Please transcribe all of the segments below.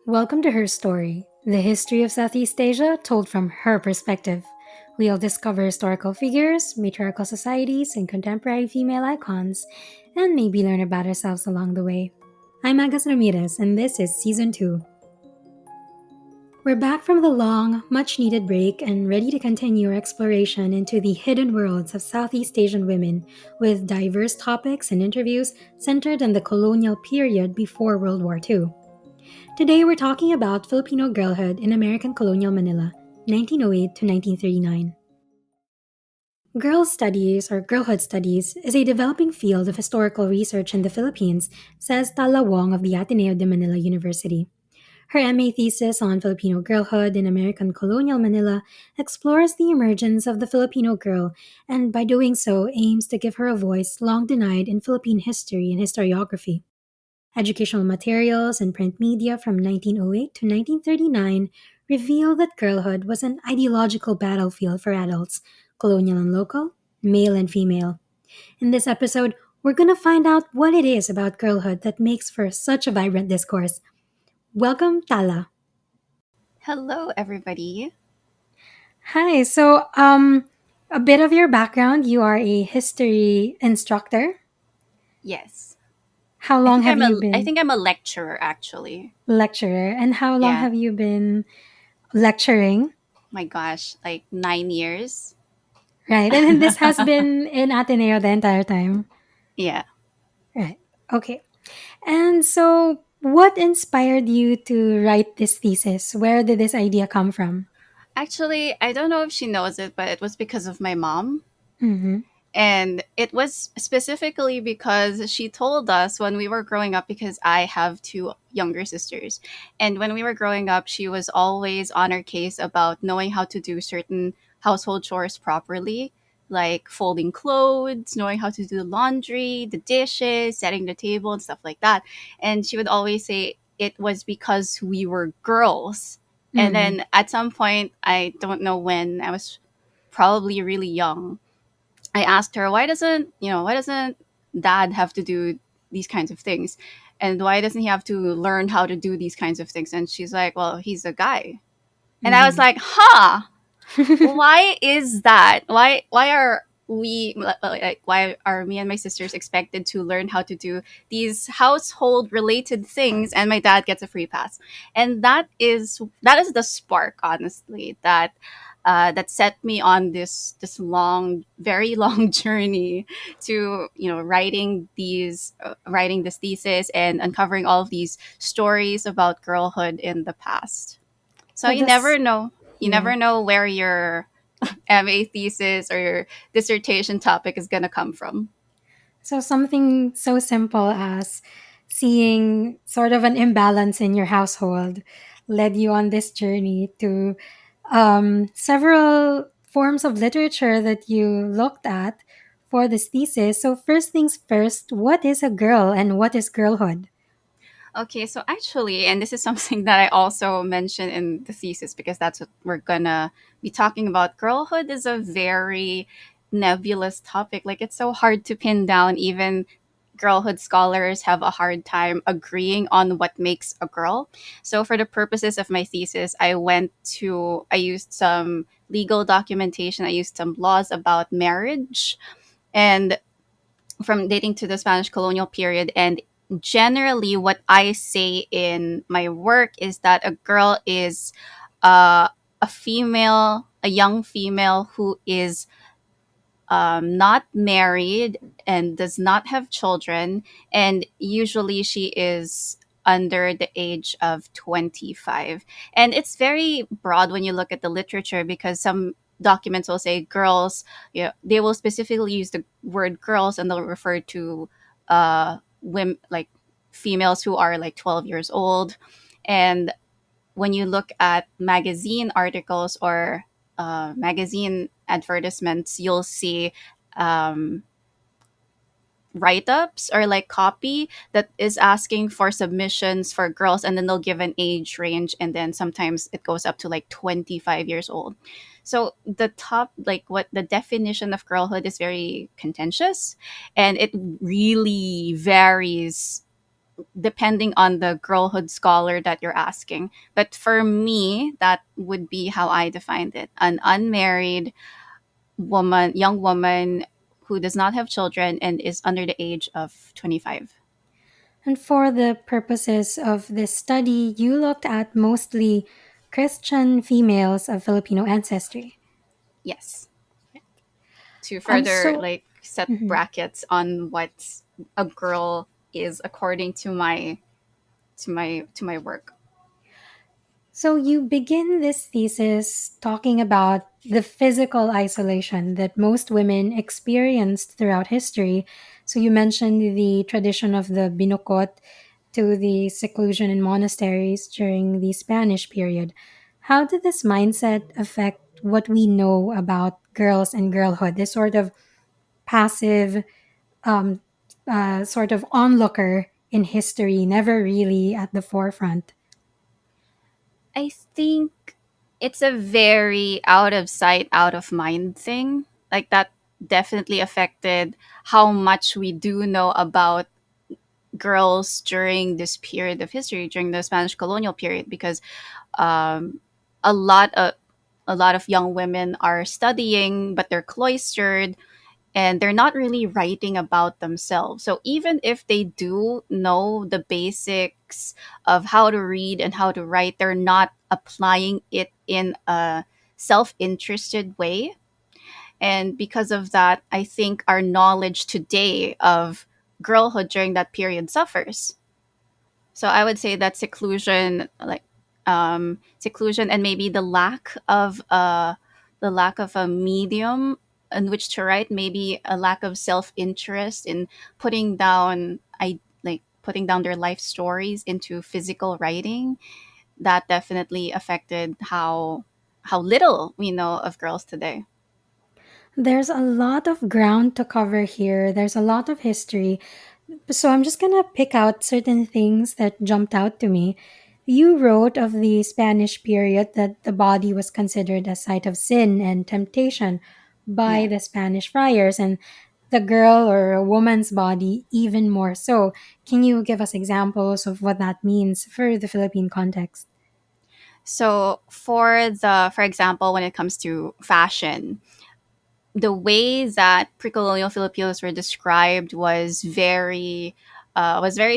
Welcome to Her Story, the history of Southeast Asia told from her perspective. We'll discover historical figures, matriarchal societies, and contemporary female icons, and maybe learn about ourselves along the way. I'm Agus Ramirez, and this is Season 2. We're back from the long, much needed break and ready to continue our exploration into the hidden worlds of Southeast Asian women with diverse topics and interviews centered on the colonial period before World War II. Today we're talking about Filipino girlhood in American Colonial Manila, 1908 to 1939. Girls' studies or girlhood studies is a developing field of historical research in the Philippines, says Tala Wong of the Ateneo de Manila University. Her MA thesis on Filipino girlhood in American Colonial Manila explores the emergence of the Filipino girl and by doing so aims to give her a voice long denied in Philippine history and historiography. Educational materials and print media from 1908 to 1939 reveal that girlhood was an ideological battlefield for adults, colonial and local, male and female. In this episode, we're going to find out what it is about girlhood that makes for such a vibrant discourse. Welcome, Tala. Hello, everybody. Hi, a bit of your background. You are a history instructor. Yes, How I long think have I'm you a I been think I'm a lecturer actually. lecturer? And how long Yeah, have you been lecturing? my gosh, like 9 years. Right. And then this has been in Ateneo the entire time. Yeah, Right. Okay. And so, what inspired you to write this thesis? Where did this idea come from? actually, I don't know if she knows it, but it was because of my mom. Mm-hmm. And it was specifically because she told us when we were growing up, because I have two younger sisters. And when we were growing up, she was always on her case about knowing how to do certain household chores properly, like folding clothes, knowing how to do the laundry, the dishes, setting the table, and stuff like that. And she would always say it was because we were girls. And Mm-hmm. then at some point, I don't know when, I was probably really young, I asked her, why doesn't dad have to do these kinds of things? And why doesn't he have to learn how to do these kinds of things? And she's like, well, he's a guy. And I was Mm-hmm. like, huh, why is that? Why are we like why are me and my sisters expected to learn how to do these household related things and my dad gets a free pass? And that is the spark, honestly, that set me on this long, very long journey to writing this thesis and uncovering all of these stories about girlhood in the past. So So you this, never know. You yeah. never know where your MA thesis or your dissertation topic is going to come from. So something so simple as seeing sort of an imbalance in your household led you on this journey to several forms of literature that you looked at for this thesis. So first things first, what is a girl and what is girlhood? Okay, so actually, and this is something that I also mentioned in the thesis because that's what we're gonna be talking about. Girlhood is a very nebulous topic. Like, it's so hard to pin down. Even girlhood scholars have a hard time agreeing on what makes a girl. So, for the purposes of my thesis, I used some legal documentation, I used some laws about marriage and from dating to the Spanish colonial period. And generally, what I say in my work is that a girl is a female, a young female who is not married and does not have children. And usually she is under the age of 25. And it's very broad when you look at the literature because some documents will say girls, they will specifically use the word girls and they'll refer to women, like females who are like 12 years old. And when you look at magazine articles or magazine advertisements, you'll see um, write ups or like copy that is asking for submissions for girls, and then they'll give an age range, and then sometimes it goes up to like 25 years old. So the top, like what the definition of girlhood is very contentious, and it really varies depending on the girlhood scholar that you're asking. But for me, that would be how I defined it: an unmarried woman, young woman who does not have children and is under the age of 25. And for the purposes of this study, you looked at mostly Christian females of Filipino ancestry. Yes. To further So like set mhm. brackets on what a girl is according to my work. So you begin this thesis talking about the physical isolation that most women experienced throughout history. So you mentioned the tradition of the binukot to the seclusion in monasteries during the Spanish period. How did this mindset affect what we know about girls and girlhood? This sort of passive, um, sort of onlooker in history, never really at the forefront. I think it's a very out of sight, out of mind thing. Like that definitely affected how much we do know about girls during this period of history, during the Spanish colonial period, because um, a lot of a lot of young women are studying, but they're cloistered and they're not really writing about themselves. So even if they do know the basics of how to read and how to write, they're not applying it in a self-interested way. And because of that, I think our knowledge today of girlhood during that period suffers. So I would say that seclusion, like seclusion, and maybe the lack of a medium in which to write, maybe a lack of self interest in putting down putting down their life stories into physical writing. That definitely affected how little we know of girls today. There's a lot of ground to cover here. There's a lot of history. So I'm just going to pick out certain things that jumped out to me. You wrote of the Spanish period that the body was considered a site of sin and temptation by Yeah. the Spanish friars, and the girl or a woman's body even more so. Can you give us examples of what that means for the Philippine context? So for example, when it comes to fashion, the way that pre-colonial Filipinos were described was very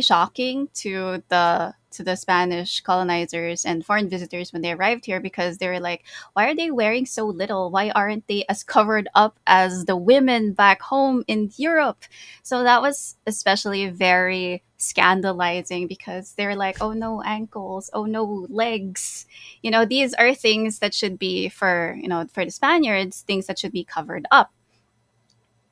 shocking to the Spanish colonizers and foreign visitors when they arrived here, because they were like, why are they wearing so little? Why aren't they as covered up as the women back home in Europe? So that was especially very scandalizing, because they're like, oh no, ankles, oh no, legs. These are things that should be for the Spaniards, things that should be covered up.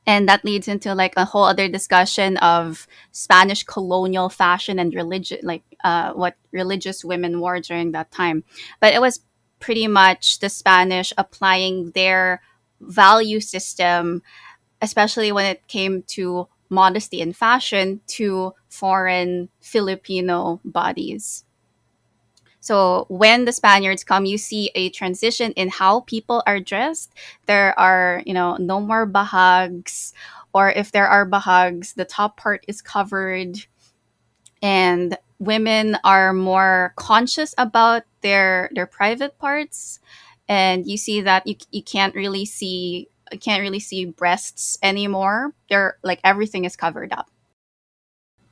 And that leads into like a whole other discussion of Spanish colonial fashion and religion, like what religious women wore during that time. But it was pretty much the Spanish applying their value system, especially when it came to modesty and fashion, to foreign Filipino bodies. So when the Spaniards come, you see a transition in how people are dressed. There are, no more bahags, or if there are bahags, the top part is covered, and women are more conscious about their private parts. And you see that you can't really see breasts anymore. They're like everything is covered up.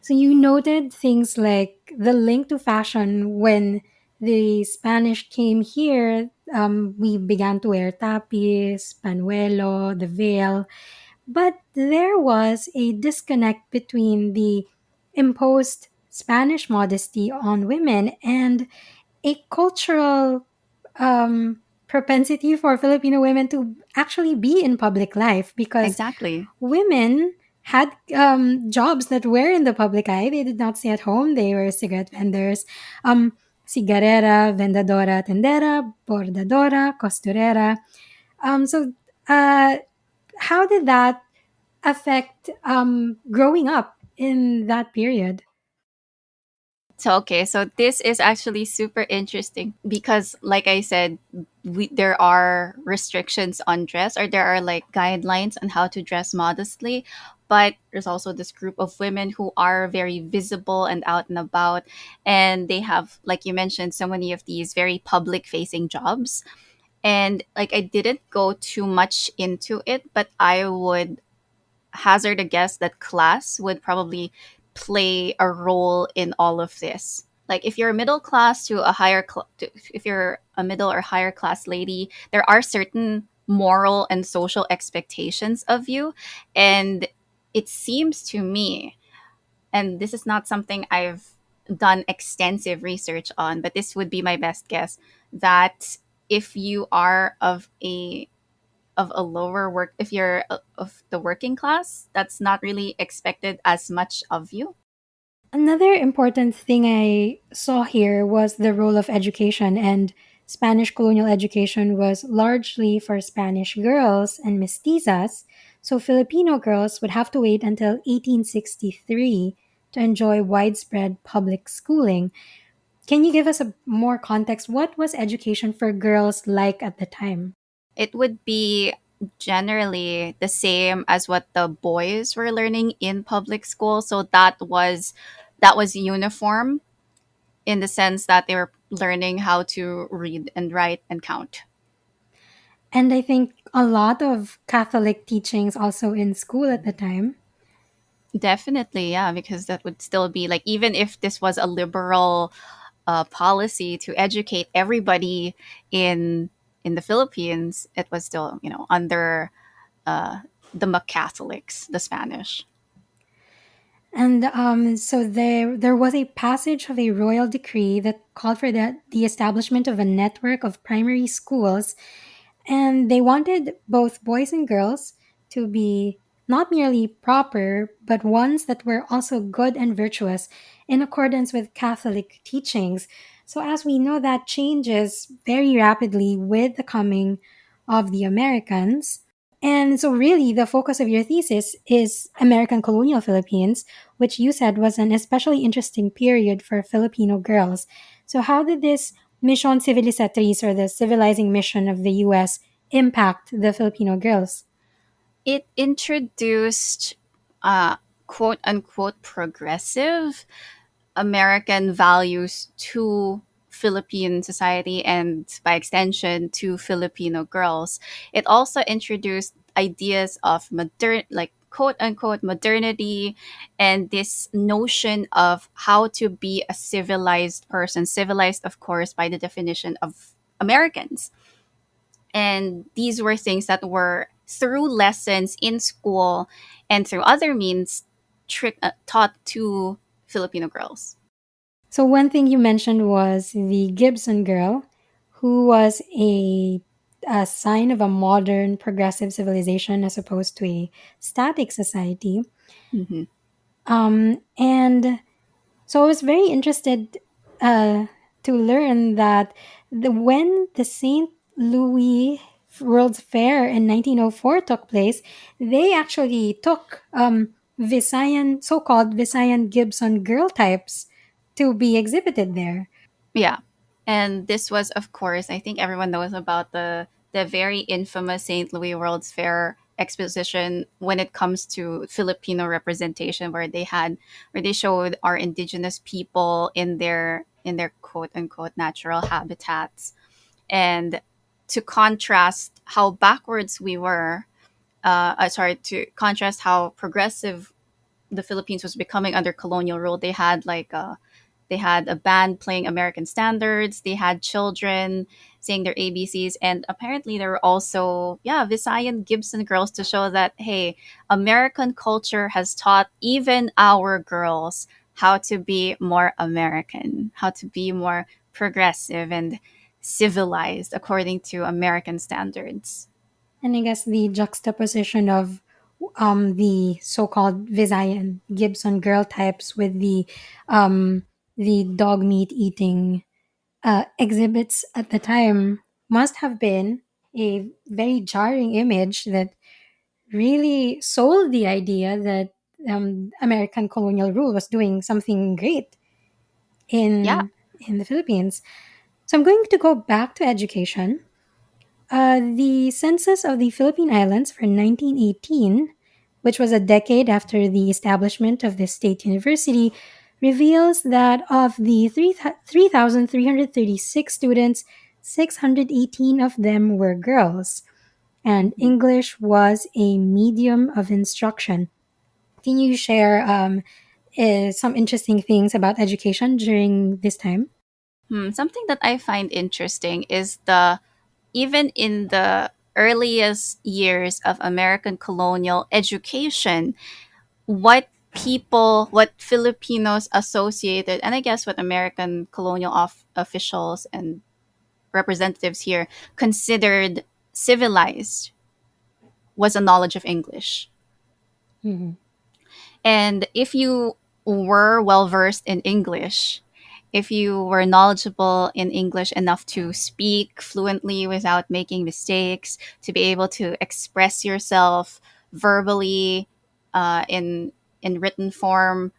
So you noted things like the link to fashion when the Spanish came here. We began to wear tapis, panuelo, the veil, but there was a disconnect between the imposed Spanish modesty on women and a cultural propensity for Filipino women to actually be in public life, because Exactly. women had jobs that were in the public eye. They did not stay at home. They were cigarette vendors, cigarera, vendedora, tendera, bordadora, costurera. So, uh, how did that affect growing up in that period? So okay, so this is actually super interesting because, like I said, there are restrictions on dress, or there are like guidelines on how to dress modestly. but there's also this group of women who are very visible and out and about, and they have, like you mentioned, so many of these very public facing jobs. And like, I didn't go too much into it, but I would hazard a guess that class would probably play a role in all of this. Like, if you're a middle class to a if you're a middle or higher class lady, there are certain moral and social expectations of you. And it seems to me, and this is not something I've done extensive research on, but this would be my best guess, that if you are of a lower work, if you're of the working class, that's not really expected as much of you. Another important thing I saw here was the role of education, and Spanish colonial education was largely for Spanish girls and mestizas, so Filipino girls would have to wait until 1863 to enjoy widespread public schooling. Can you give us a more context? What was education for girls like at the time? It would be generally the same as what the boys were learning in public school. So that was uniform, in the sense that they were learning how to read and write and count. And I think a lot of Catholic teachings also in school at the time. Definitely, yeah, because that would still be like, even if this was a liberal policy to educate everybody in the Philippines, it was still, under uh, the Catholics, the Spanish. And so there was a passage of a royal decree that called for the establishment of a network of primary schools, and they wanted both boys and girls to be not merely proper, but ones that were also good and virtuous in accordance with Catholic teachings. So, as we know, that changes very rapidly with the coming of the Americans. And so, really, the focus of your thesis is American Colonial Philippines, which you said was an especially interesting period for Filipino girls. So, how did this Mission Civilizatriz, or the civilizing mission of the US, impact the Filipino girls? It introduced quote unquote progressive American values to Philippine society, and by extension to Filipino girls. It also introduced ideas of modern, like quote unquote modernity, and this notion of how to be a civilized person, civilized, of course, by the definition of Americans. And these were things that were, through lessons in school and through other means, taught to Filipino girls. So, one thing you mentioned was the Gibson girl, who was a sign of a modern progressive civilization as opposed to a static society. Mhm. And so I was very interested uh, to learn that when the St. Louis World's Fair in 1904 took place, they actually took Visayan, so-called Visayan Gibson girl types to be exhibited there. Yeah. And this was, of course, I think everyone knows about the very infamous St. Louis World's Fair exposition when it comes to Filipino representation, where they showed our indigenous people in their quote unquote natural habitats. And to contrast how backwards we were, sorry, to contrast how progressive the Philippines was becoming under colonial rule, they had a band playing American standards. They had children saying their ABCs, and apparently there were also, yeah, Visayan Gibson girls, to show that, hey, American culture has taught even our girls how to be more American, how to be more progressive and civilized according to American standards. And I guess the juxtaposition of the so-called Visayan Gibson girl types with the dog meat eating exhibits at the time must have been a very jarring image that really sold the idea that American colonial rule was doing something great Yeah. in the Philippines. So I'm going to go back to education. The census of the Philippine Islands for 1918 which was a decade after the establishment of the state university, reveals that of the 3,336 students, 618 of them were girls, and Mhm. English was a medium of instruction. Can you share some interesting things about education during this time? Something that I find interesting is the even in the earliest years of American colonial education, what Filipinos associated, and I guess what American colonial officials and representatives here considered civilized was a knowledge of English. Mhm. And if you were well versed in English, if you were knowledgeable in English enough to speak fluently without making mistakes, to be able to express yourself verbally in written form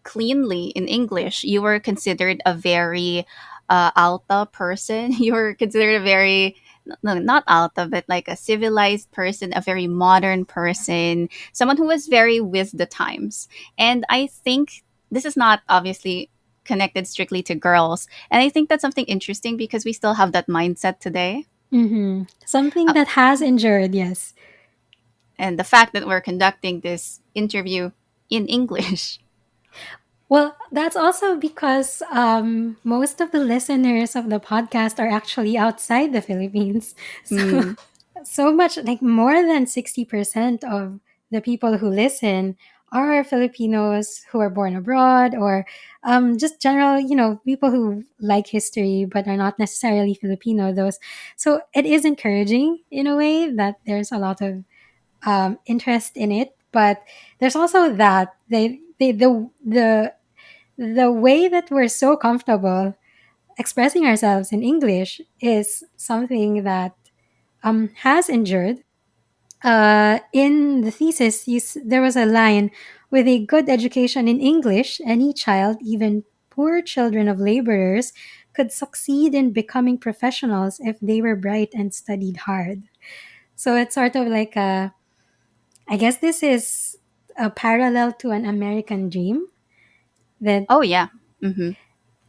cleanly in English, you were considered a very alta person. You were considered a very no, not alta, but like a civilized person, a very modern person, someone who was very with the times. And I think this is not obviously connected strictly to girls. And I think that's something interesting because we still have that mindset today. Something Uh, that has endured, yes. and the fact that we're conducting this interview in English. Well, that's also because most of the listeners of the podcast are actually outside the Philippines. So, Mm, so much like more than 60% of the people who listen are Filipinos who are born abroad or just general, people who like history but are not necessarily Filipino. Those, so it is encouraging in a way that there's a lot of interest in it, but there's also that the way that we're so comfortable expressing ourselves in English is something that has endured. In the thesis, there was a line: with a good education in English, any child, even poor children of laborers, could succeed in becoming professionals if they were bright and studied hard. So it's sort of like I guess this is a parallel to an American dream that oh, yeah. Hmm.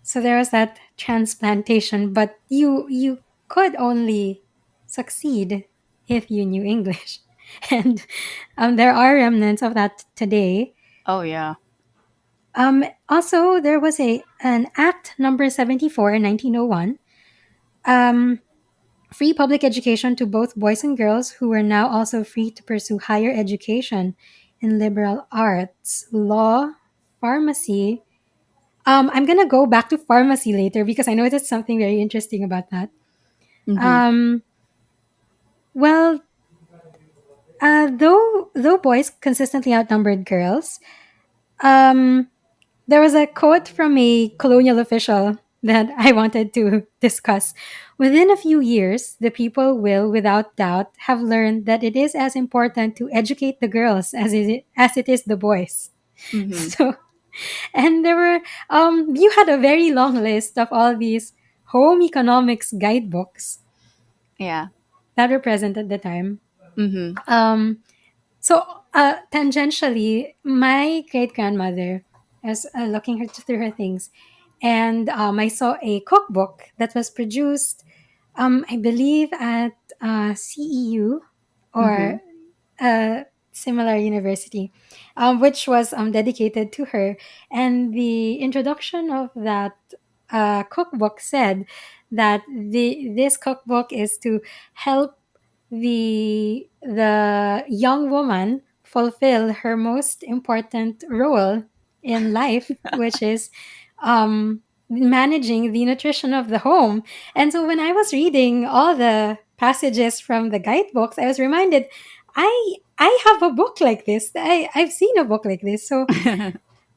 so there was that transplantation, but you could only succeed if you knew English. And there are remnants of that today. Oh, yeah. Also, there was an Act number 74 in 1901, um, free public education to both boys and girls, who were now also free to pursue higher education in liberal arts, law, pharmacy. I'm gonna go back to pharmacy later because I noticed something very interesting about that. Hmm. Um, well, though boys consistently outnumbered girls, um, there was a quote from a colonial official that I wanted to discuss. Within a few years, the people will, without doubt, have learned that it is as important to educate the girls as it is the boys. Hmm. So, and there were you had a very long list of all these home economics guidebooks Yeah. that were present at the time. Hmm. Um, so, tangentially, my great grandmother, I was looking through her things, and I saw a cookbook that was produced, I believe, at CEU or Hmm. a similar university, which was dedicated to her. And the introduction of that cookbook said that this cookbook is to help the young woman fulfill her most important role in life, which is managing the nutrition of the home. And so when I was reading all the passages from the guidebooks, I was reminded I have a book like this. I've seen a book like this. So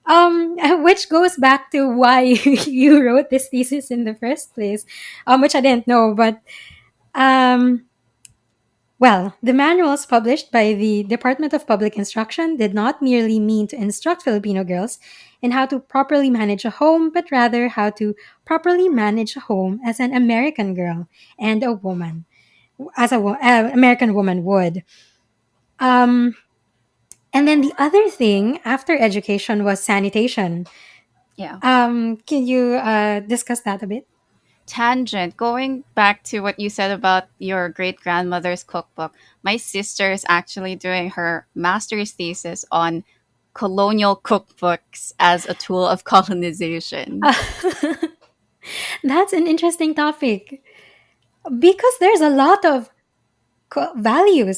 which goes back to why you wrote this thesis in the first place, which I didn't know, but um well, the manuals published by the Department of Public Instruction did not merely mean to instruct Filipino girls in how to properly manage a home, but rather how to properly manage a home as an American girl and a woman, as American woman would. Um, And then the other thing after education was sanitation. Yeah. Can you discuss that a bit? Tangent. Going back to what you said about your great grandmother's cookbook, my sister is actually doing her master's thesis on colonial cookbooks as a tool of colonization. That's an interesting topic because there's a lot of value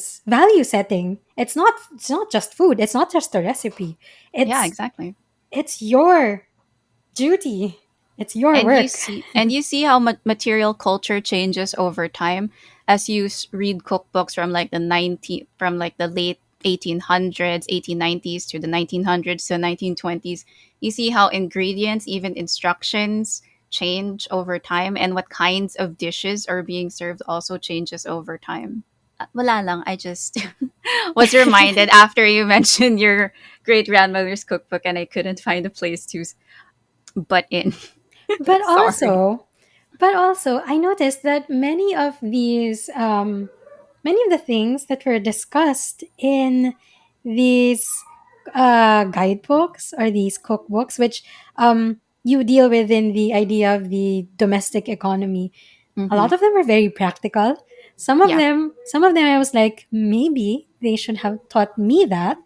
setting. It's not just food. It's not just a recipe. Yeah, It's exactly. it's your duty. It's your work. And you see how material culture changes over time as you read cookbooks from like the late 1800s, 1890s to the 1900s to 1920s. You see how ingredients, even instructions, change over time, and what kinds of dishes are being served also changes over time. Wala lang, I just was reminded after you mentioned your great grandmother's cookbook, and I couldn't find a place to butt in. but Sorry. also, but also, I noticed that many of the things that were discussed in these guidebooks or these cookbooks, which you deal with in the idea of the domestic economy, a Hmm. lot of them were very practical. Yeah. Some of them, I was like, maybe they should have taught me that.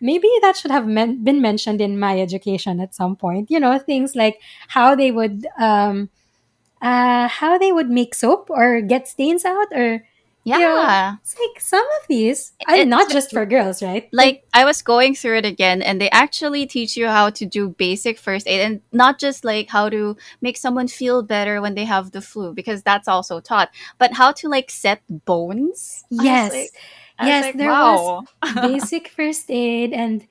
Maybe that should have been mentioned in my education at some point. You know, things like how they would how they would make soap or get stains out, or Yeah. it's like some of these. I'm It's not just for girls, right? like I was going through it again, and they actually teach you how to do basic first aid, and not just like how to make someone feel better when they have the flu, because that's also taught, but how to like set bones. Yes, I was yes, like, there was wow. basic first aid, and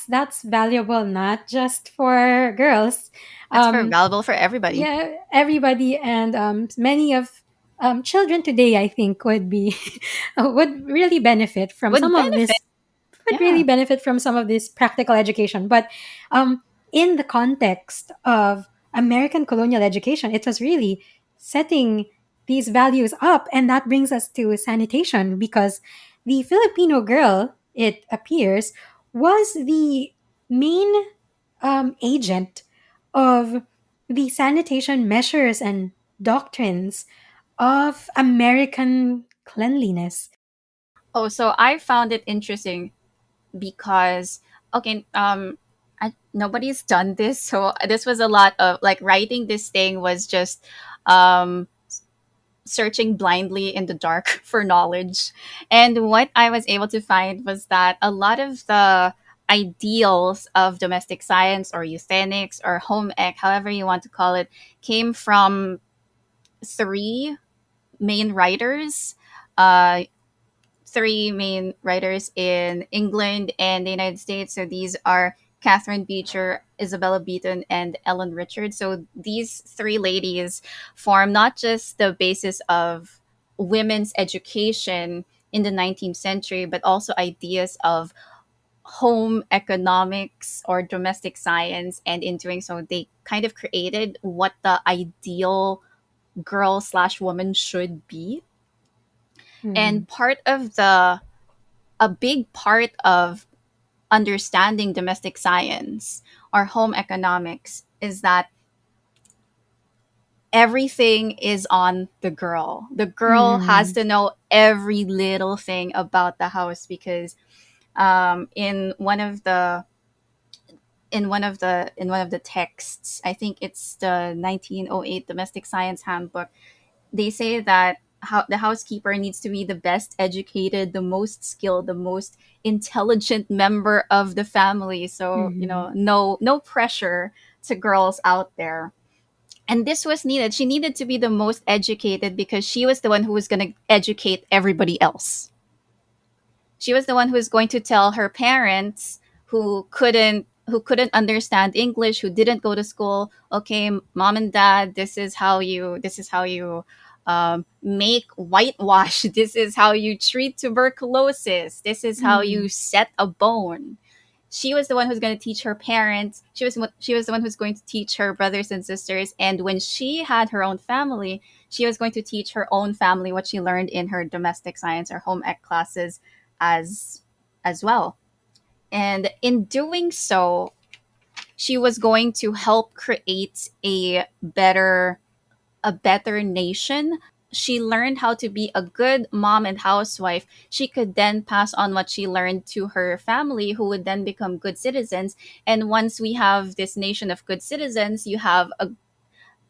that's valuable not just for girls. That's for Um, valuable for everybody. yeah, everybody, and many of children today, I think, would be would really benefit from Would some of benefit. this. Would really Yeah. benefit from some of this practical education, but um, in the context of American colonial education, it was really setting these values up, and that brings us to sanitation because the Filipino girl, it appears, was the main agent of the sanitation measures and doctrines of American cleanliness. Oh, so I found it interesting because okay, nobody's done this, so this was a lot of like writing this thing was just um searching blindly in the dark for knowledge. And what I was able to find was that a lot of the ideals of domestic science or euthenics or home ec, however you want to call it, came from three main writers. Uh, Three main writers in England and the United States. So these are Catherine Beecher, Isabella Beaton, and Ellen Richards. So these three ladies form not just the basis of women's education in the 19th century, but also ideas of home economics or domestic science. And in doing so, they kind of created what the ideal girl slash woman should be. Hmm. And a big part of understanding domestic science or home economics is that everything is on the girl. The girl has Mhm. to know every little thing about the house because in one of the texts, I think it's the 1908 Domestic Science Handbook, they say that how the housekeeper needs to be the best educated, the most skilled, the most intelligent member of the family. So, Mhm. no pressure to girls out there. And this was needed. She needed to be the most educated because she was the one who was going to educate everybody else. She was the one who was going to tell her parents who couldn't understand English, who didn't go to school, okay, mom and dad, this is how you make whitewash. This is how you treat tuberculosis. This is how you Mhm. set a bone. She was the one who's going to teach her parents. She was the one who's going to teach her brothers and sisters. And when she had her own family, she was going to teach her own family what she learned in her domestic science or home ec classes as as well. And in doing so, she was going to help create a better nation. She learned how to be a good mom and housewife. She could then pass on what she learned to her family, who would then become good citizens. And once we have this nation of good citizens, you have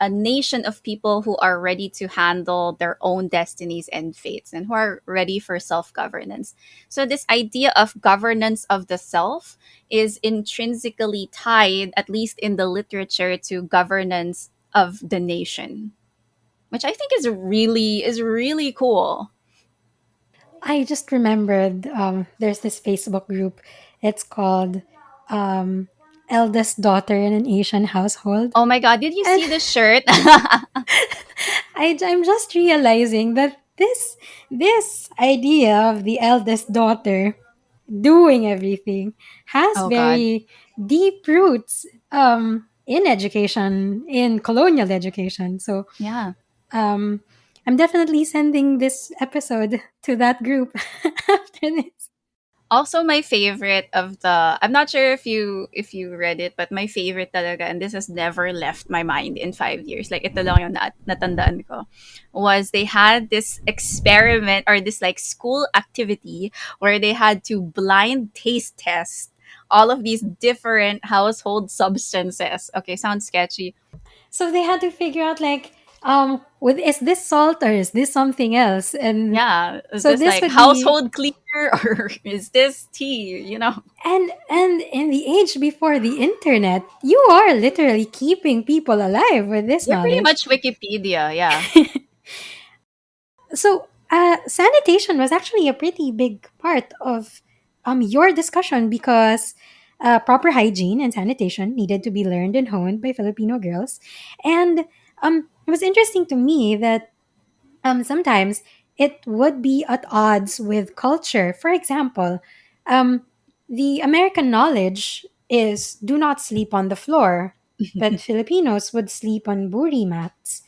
a nation of people who are ready to handle their own destinies and fates and who are ready for self governance. So, this idea of governance of the self is intrinsically tied, at least in the literature, to governance of the nation, which I think is really cool. I just remembered there's this Facebook group. It's called um, Eldest Daughter in an Asian Household. Oh my god, did you And see the shirt? I'm just realizing that this idea of the eldest daughter doing everything has Oh god. very deep roots in education, in colonial education. So Yeah. um, I'm definitely sending this episode to that group after this. Also, my favorite of the, I'm not sure if you read it, but my favorite talaga, and this has never left my mind in 5 years, like ito lang yung natandaan ko, was they had this experiment or this like school activity where they had to blind taste test all of these different household substances. Okay, sounds sketchy. So they had to figure out like with is this salt or is this something else? And Yeah, is so this this like would be household cleaner or is this tea? and in the age before the internet, you are literally keeping people alive with this You're pretty knowledge. much Wikipedia, yeah. So sanitation was actually a pretty big part of your discussion because proper hygiene and sanitation needed to be learned and honed by Filipino girls. And it was interesting to me that sometimes it would be at odds with culture. For example, um, the American knowledge is do not sleep on the floor, but Filipinos would sleep on buri mats.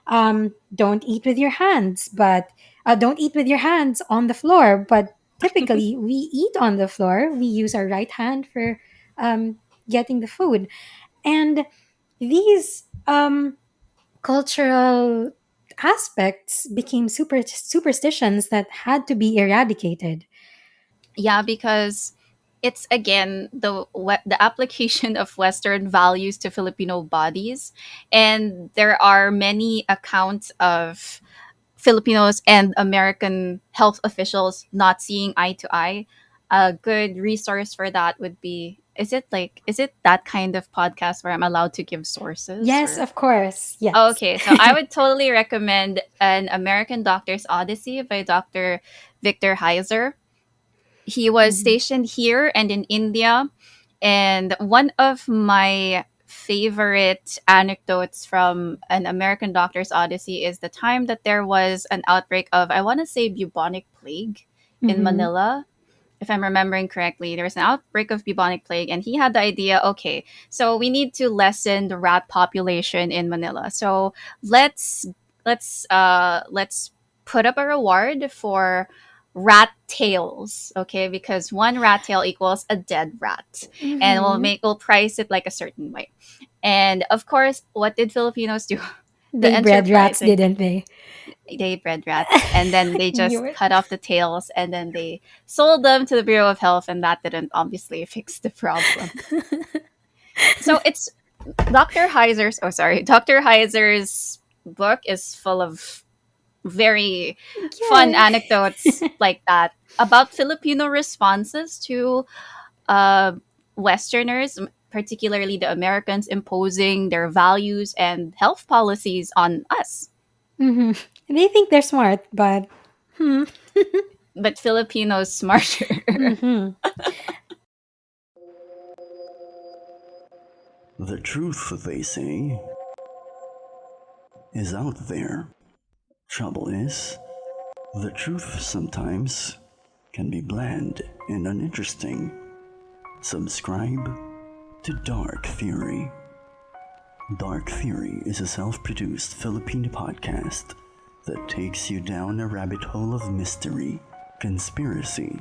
Don't eat with your hands, but don't eat with your hands on the floor. But typically, we eat on the floor. We use our right hand for getting the food, and these cultural aspects became superstitions that had to be eradicated. Yeah, because it's again the application of Western values to Filipino bodies, and there are many accounts of Filipinos and American health officials not seeing eye to eye. A good resource for that would be, is it that kind of podcast where I'm allowed to give sources Yes, or? of course. Yes. Okay, so I would totally recommend An American Doctor's Odyssey by Dr. Victor Heiser. He was Mhm. stationed here and in India. And one of my favorite anecdotes from An American Doctor's Odyssey is the time that there was an outbreak of, I want to say, bubonic plague in Mhm. Manila. If I'm remembering correctly, there was an outbreak of bubonic plague, and he had the idea, okay, so we need to lessen the rat population in Manila. So let's let's put up a reward for rat tails, okay? Because one rat tail equals a dead rat, and Mhm. we'll price it like a certain way. And of course, what did Filipinos do? The They bred rats, enterprising, didn't they? they bred rats and then they Knew just it. cut off the tails and then they sold them to the Bureau of Health, and that didn't obviously fix the problem. So it's Dr. Heiser's book is full of very fun Yeah. anecdotes like that about Filipino responses to uh, Westerners, particularly the Americans, imposing their values and health policies on us. Mhm. They think they're smart, but hmm. But Filipinos smarter. Mhm. The truth, they say, is out there. Trouble is, the truth sometimes can be bland and uninteresting. Subscribe to Dark Theory. Dark Theory is a self produced Filipino podcast that takes you down a rabbit hole of mystery, conspiracy,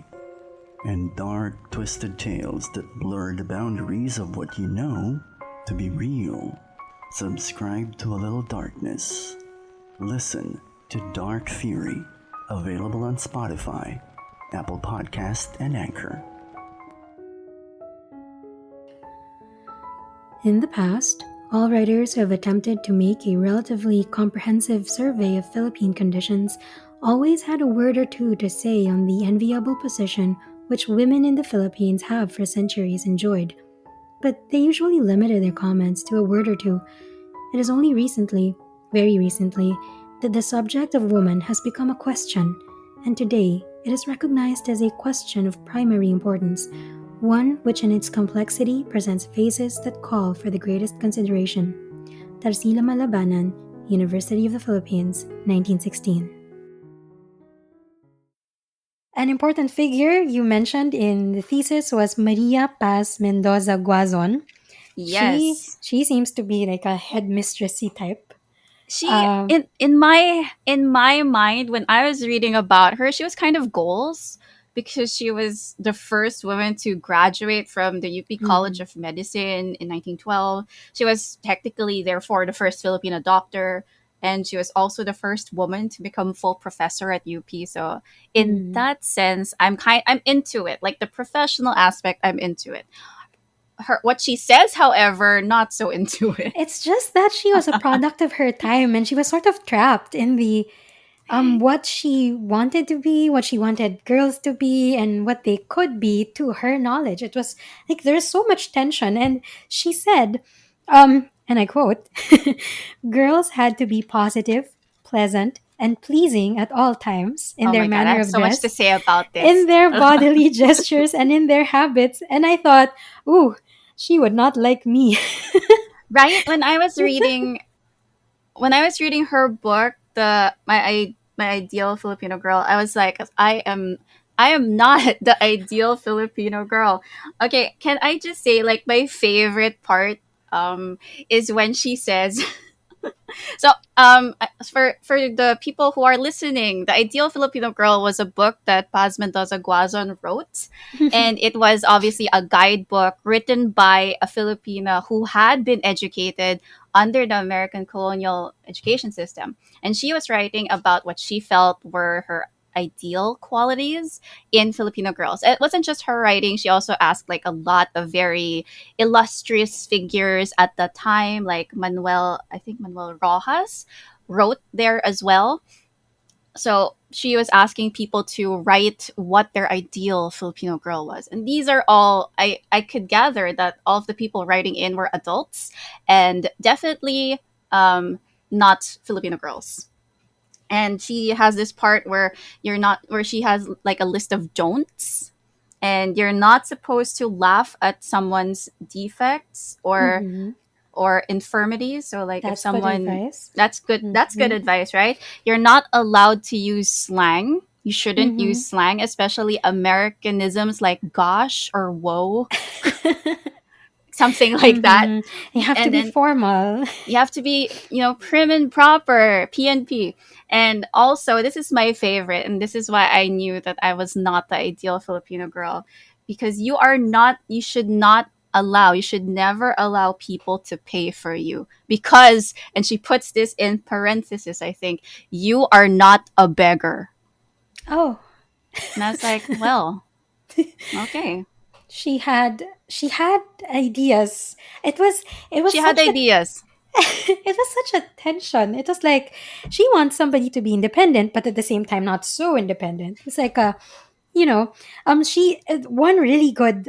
and dark, twisted tales that blur the boundaries of what you know to be real. Subscribe to A Little Darkness. Listen to Dark Theory, available on Spotify, Apple Podcast, and Anchor. In the past, all writers who have attempted to make a relatively comprehensive survey of Philippine conditions always had a word or two to say on the enviable position which women in the Philippines have for centuries enjoyed. But they usually limited their comments to a word or two. It is only recently, very recently, that the subject of woman has become a question, and today it is recognized as a question of primary importance, one which in its complexity presents phases that call for the greatest consideration. Tarsila Malabanan, University of the Philippines, 1916. An important figure you mentioned in the thesis was Maria Paz Mendoza Guazon. She Yes. she seems to be like a headmistressy type. She Um, in my mind, when I was reading about her, she was kind of goals because she was the first woman to graduate from the UP College mhm, of Medicine in 1912. She was technically therefore the first Filipino doctor, and she was also the first woman to become full professor at UP. So in mhm. that sense, I'm into it. Like the professional aspect, I'm into it. Her what she says, however, not so into it. It's just that she was a product of her time, and she was sort of trapped in the what she wanted to be, what she wanted girls to be, and what they could be to her knowledge. It was like there's so much tension, and she said, and I quote, "Girls had to be positive, pleasant, and pleasing at all times in Oh my their god, I manner have of so much to dress, say about in this. their bodily gestures, and in their habits." And I thought, ooh, she would not like me. Right when I was reading her book, my ideal Filipino girl, I was like, I am not the ideal Filipino girl. Okay, can I just say, like, my favorite part um is when she says, so, for the people who are listening, The Ideal Filipino Girl was a book that Paz Mendoza Guazon wrote, and it was obviously a guidebook written by a Filipina who had been educated under the American colonial education system, and she was writing about what she felt were her ideal qualities in Filipino girls. It wasn't just her writing; she also asked like a lot of very illustrious figures at the time, like I think Manuel Rojas wrote there as well. So she was asking people to write what their ideal Filipino girl was. And these are all, I could gather that all of the people writing in were adults and definitely not Filipino girls. And she has this part where where she has like a list of don'ts, and you're not supposed to laugh at someone's defects Mhm. or infirmities. So like if That's good someone, advice. that's good Mhm. advice, right? You're not allowed to use slang. You shouldn't use Mhm. slang, especially Americanisms like gosh or whoa, something like that. Mhm. You have to And be then formal. you have to be, prim and proper, PNP. And also, this is my favorite, and this is why I knew that I was not the ideal Filipino girl, because you should never allow people to pay for you. Because, and she puts this in parenthesis, I think, you are not a beggar. Oh. And I was like, well, okay. She had ideas. It was it was She had such a ideas. it was such a tension. It was like she wants somebody to be independent, but at the same time not so independent. It's like a you know, she one really good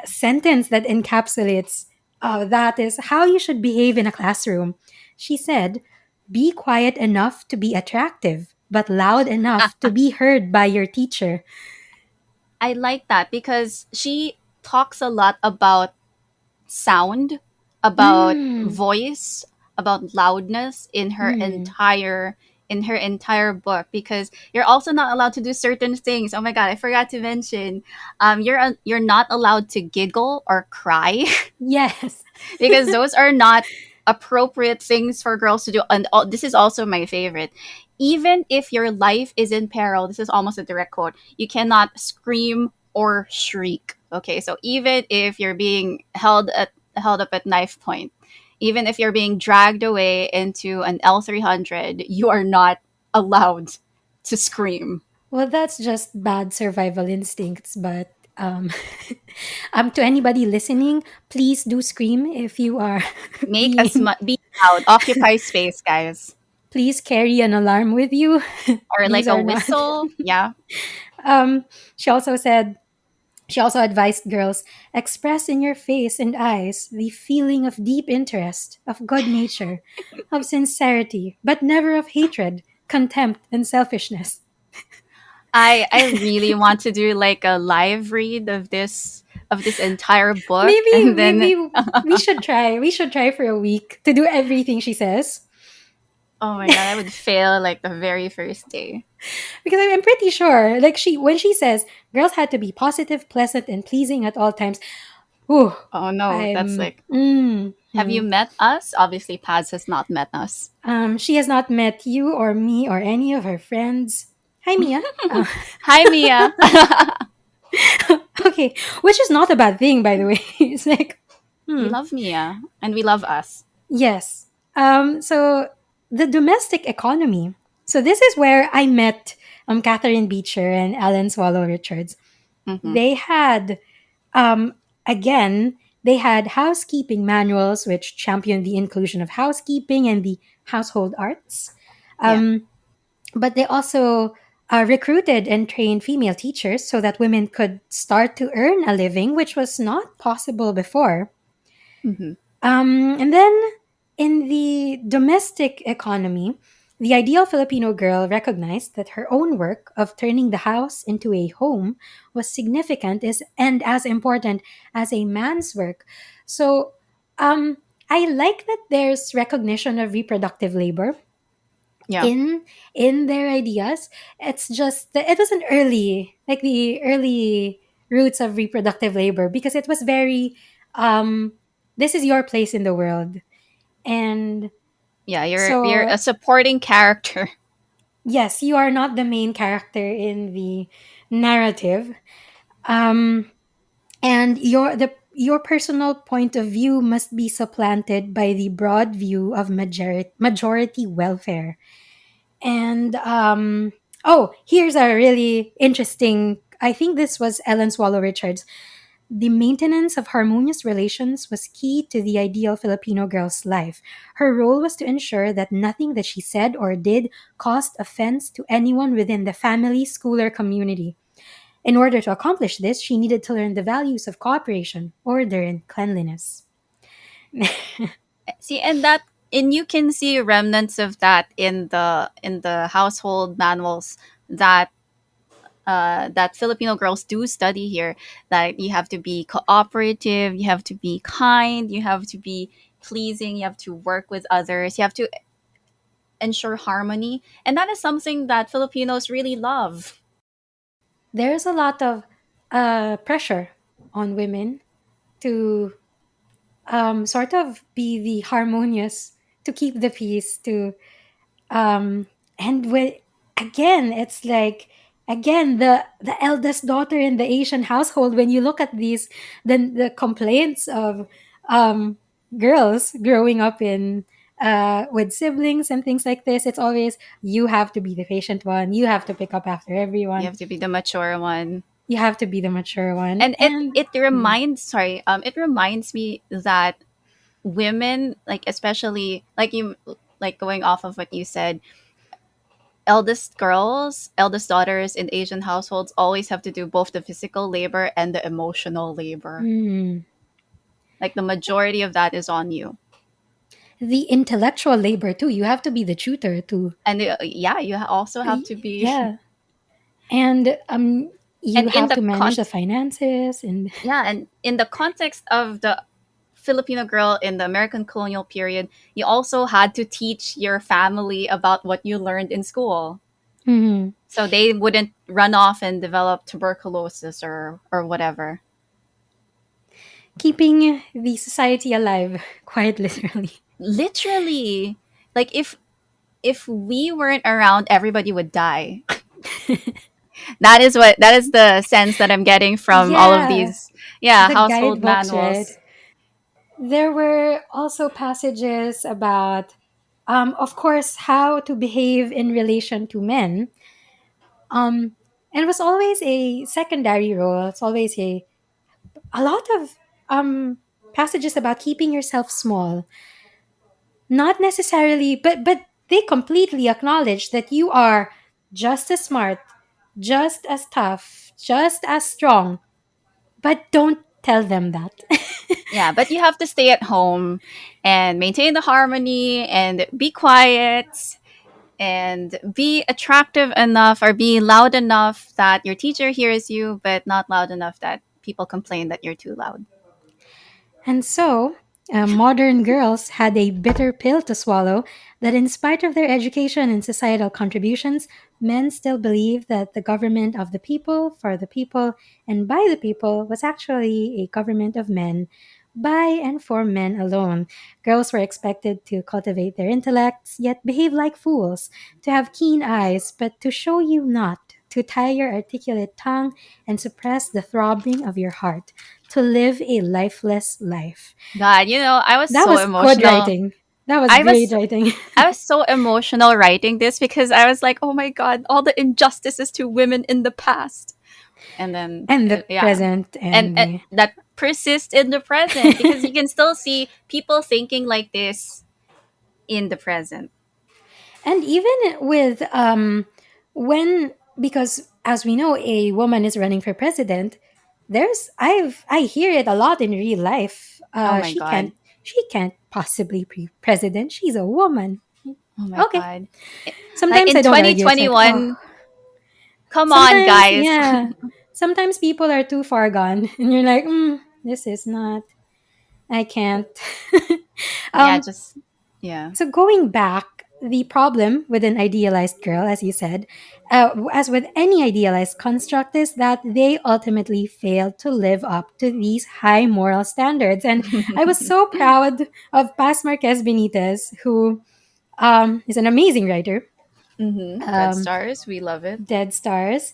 sentence that encapsulates that is how you should behave in a classroom. She said, "Be quiet enough to be attractive, but loud enough to be heard by your teacher." I like that because she talks a lot about sound, about Mm. voice, about loudness Mm. in her entire book, because you're also not allowed to do certain things. Oh my god, I forgot to mention. You're not allowed to giggle or cry Yes. because those are not appropriate things for girls to do. And this is also my favorite. Even if your life is in peril, this is almost a direct quote. You cannot scream or shriek. Okay, so even if you're being held up at knife point, even if you're being dragged away into an L300, you are not allowed to scream. Well, that's just bad survival instincts, but to anybody listening, please do scream if you are Make as being. much be loud, occupy space, guys, Please carry an alarm with you. or These like a are not. whistle. Yeah, um, she also said she also advised girls express in your face and eyes the feeling of deep interest, of good nature, of sincerity, but never of hatred, contempt, and selfishness. I really want to do like a live read of this entire book, Maybe and then maybe we should try. We should try for a week to do everything she says. oh my god, I would fail like the very first day. Because I'm pretty sure, like she when she says girls had to be positive, pleasant, and pleasing at all times. Ooh, Oh no, that's I'm. like, have you met us? Obviously, Paz has not met us. She has not met you or me or any of her friends. Hi, Mia. Hi, Mia. Okay, which is not a bad thing, by the way. It's like, We hmm, love Mia, and we love us. yes. So the domestic economy. So this is where I met Catherine Beecher and Ellen Swallow Richards. Hmm. They had um, again, they had housekeeping manuals which championed the inclusion of housekeeping and the household arts. Yeah. Um, but they also recruited and trained female teachers so that women could start to earn a living, which was not possible before. Hmm. And then in the domestic economy, the ideal Filipino girl recognized that her own work of turning the house into a home was significant and as important as a man's work. So um, I like that there's recognition of reproductive labor Yeah. in their ideas. It's just that it was an early, like the early roots of reproductive labor, because it was very um this is your place in the world. And Yeah. You're so a supporting character. yes, you are not the main character in the narrative. um and your personal point of view must be supplanted by the broad view of majority welfare. And oh, here's a really interesting. I think this was Ellen Swallow Richards. The maintenance of harmonious relations was key to the ideal Filipino girl's life. Her role was to ensure that nothing that she said or did caused offense to anyone within the family, school, or community. In order to accomplish this, she needed to learn the values of cooperation, order, and cleanliness. See, and you can see remnants of that in the household manuals that that Filipino girls do study here. That you have to be cooperative, you have to be kind, you have to be pleasing, you have to work with others, you have to ensure harmony, and that is something that Filipinos really love. There's a lot of pressure on women to sort of be the harmonious, to keep the peace, to um and with again it's like again the eldest daughter in the Asian household. When you look at these, then the complaints of um girls growing up in with siblings and things like this, it's always you have to be the patient one, you have to pick up after You everyone, have to be the mature one. you have to be the mature one. And And it reminds sorry it reminds me that women, like especially like you, like going off of what you said, eldest daughters in Asian households always have to do both the physical labor and the emotional labor. mm, Like the majority of that is on you. the intellectual labor too, you have to be the tutor to And yeah, you also have to be yeah. And you and in have the to manage the finances and yeah, and in the context of the Filipino girl in the American colonial period, you also had to teach your family about what you learned in school. mhm, So they wouldn't run off and develop tuberculosis or whatever. keeping the society alive, quite literally. Literally, like if we weren't around, everybody would die. that is the sense that I'm getting from all of Yeah, these, yeah, the household guidebooks, right? manuals. There were also passages about, of course, how to behave in relation to men. And it was always a secondary role. It's always a lot of um, passages about keeping yourself small. Not necessarily, but they completely acknowledge that you are just as smart, just as tough, just as strong, but don't tell them that. Yeah, but you have to stay at home and maintain the harmony and be quiet and be attractive enough or be loud enough that your teacher hears you, but not loud enough that people complain that you're too loud. And so, modern girls had a bitter pill to swallow that, in spite of their education and societal contributions, men still believed that the government of the people, for the people, and by the people was actually a government of men, by and for men alone. Girls were expected to cultivate their intellects, yet behave like fools, to have keen eyes, but to show you not, to tie your articulate tongue and suppress the throbbing of your heart, to live a lifeless life. God, I was That so was good emotional. writing. That was I great was writing. I was so emotional writing this because I was like, "Oh my god, all the injustices to women in the past." And then And the yeah. present And, and the that persists in the present because you can still see people thinking like this in the present. and even with when, because as we know a woman is running for president, I hear it a lot in real life. Oh my She can't, god. possibly be president, she's a woman. Oh my Okay, god. Like sometimes in I don't argue, it's like, oh, 2021, come on sometimes, guys. yeah, sometimes people are too far gone and you're like, this is not, I can't. Yeah, um just yeah. So going back, the problem with an idealized girl, as you said, as with any idealized construct, is that they ultimately fail to live up to these high moral standards. And I was so proud of Paz Marquez Benitez, who is an amazing writer. Red Um, stars, we love it. Dead Stars.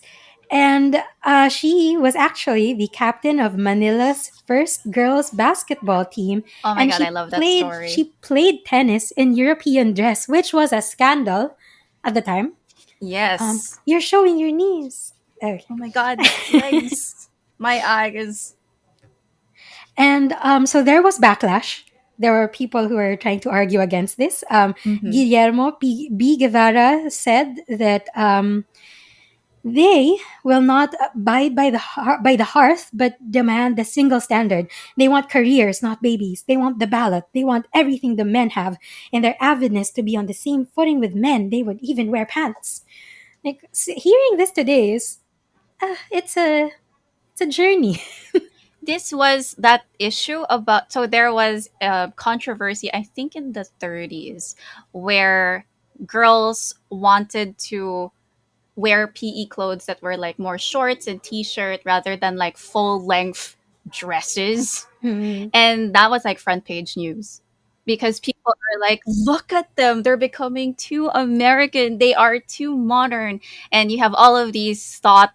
And she was actually the captain of Manila's first girls basketball team, Oh my and god, I love that story. she played tennis in European dress, which was a scandal at the time. Yes. You're showing your knees. Okay. Oh my god, legs. My eyes. And so there was backlash. There were people who were trying to argue against this. Mm-hmm. Guillermo B. Guevara said that they will not abide by by the hearth, but demand the single standard. They want careers, not babies. They want the ballot. They want everything the men have. And their avidness to be on the same footing with men, they would even wear pants. Like hearing this today is, it's a journey. This was that issue about, so there was a controversy, I think in the 30s, where girls wanted to wear PE clothes that were like more shorts and t-shirt rather than like full length dresses. Hmm. And that was like front page news because people are like, look at them, they're becoming too American, they are too modern. And you have all of these thought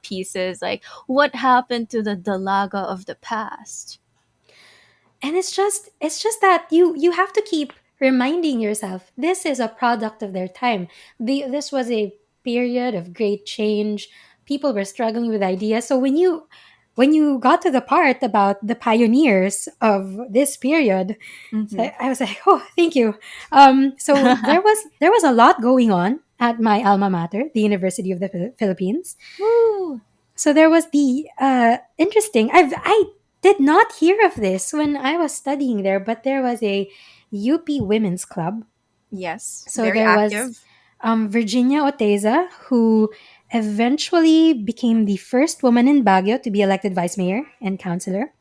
pieces like, what happened to the Dalaga of the past? And it's just that you have to keep reminding yourself this is a product of their time. This was a period of great change. People were struggling with ideas. So when you got to the part about the pioneers of this period, so Mm-hmm. I was like, oh, thank you. So there was a lot going on at my alma mater, the University of the Philippines. Woo! So there was the interesting. I did not hear of this when I was studying there, but there was a UP Women's Club. Yes, So very there was active. Virginia Oteza, who eventually became the first woman in Baguio to be elected vice mayor and councilor.